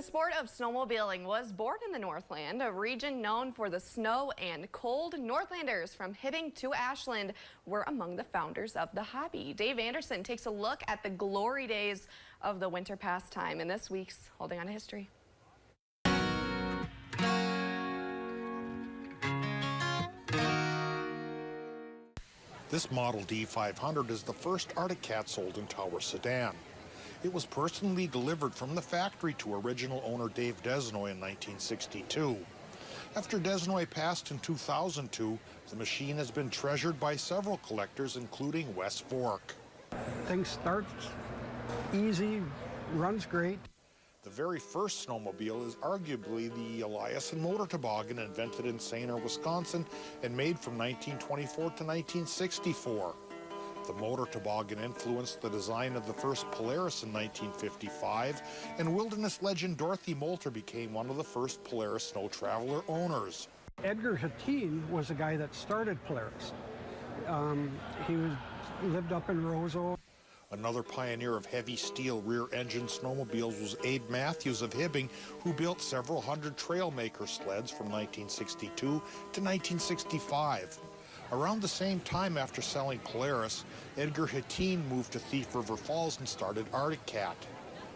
The sport of snowmobiling was born in the Northland, a region known for the snow and cold. Northlanders from Hibbing to Ashland were among the founders of the hobby. Dave Anderson takes a look at the glory days of the winter pastime in this week's Holding On to History. This Model D500 is the first Arctic cat sold in Tower-Soudan. It was personally delivered from the factory to original owner Dave Desnoy in 1962. After Desnoy passed in 2002, the machine has been treasured by several collectors, including Wes Vork. Things start easy, runs great. The very first snowmobile is arguably the Elias and motor toboggan, invented in Sainer, Wisconsin, and made from 1924 to 1964. The motor toboggan influenced the design of the first Polaris in 1955, and wilderness legend Dorothy Moulter became one of the first Polaris Snow Traveler owners. Edgar Hattin was the guy that started Polaris. He lived up in Roseau. Another pioneer of heavy steel rear-engine snowmobiles was Abe Matthews of Hibbing, who built several hundred Trailmaker sleds from 1962 to 1965. Around the same time after selling Polaris, Edgar Hattin moved to Thief River Falls and started Arctic Cat.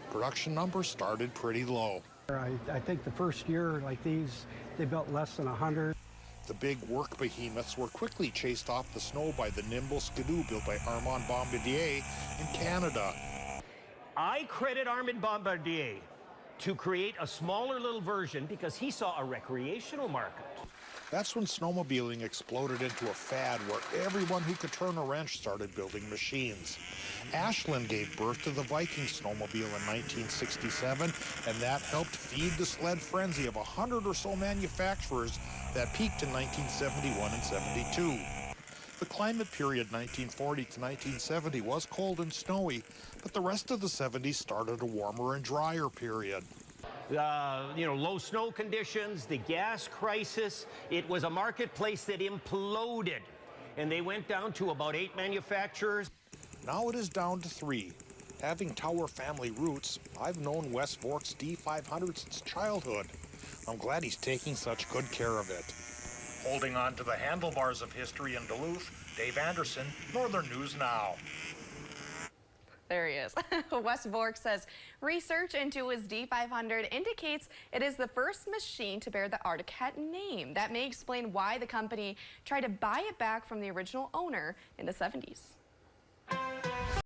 Production numbers started pretty low. I think the first year like these, they built less than 100. The big work behemoths were quickly chased off the snow by the nimble Skidoo built by Armand Bombardier in Canada. I credit Armand Bombardier to create a smaller little version because he saw a recreational market. That's when snowmobiling exploded into a fad where everyone who could turn a wrench started building machines. Ashland gave birth to the Viking snowmobile in 1967, and that helped feed the sled frenzy of 100 or so manufacturers that peaked in 1971 and 72. The climate period 1940 to 1970 was cold and snowy, but the rest of the 70s started a warmer and drier period. Low snow conditions, the gas crisis. It was a marketplace that imploded, and they went down to about 8 manufacturers. Now it is down to 3. Having Tower family roots, I've known Wes Vork's D500 since childhood. I'm glad he's taking such good care of it. Holding on to the handlebars of history in Duluth, Dave Anderson, Northern News Now. There he is. Wes Vork says research into his D500 indicates it is the first machine to bear the Arctic Cat name. That may explain why the company tried to buy it back from the original owner in the 70s.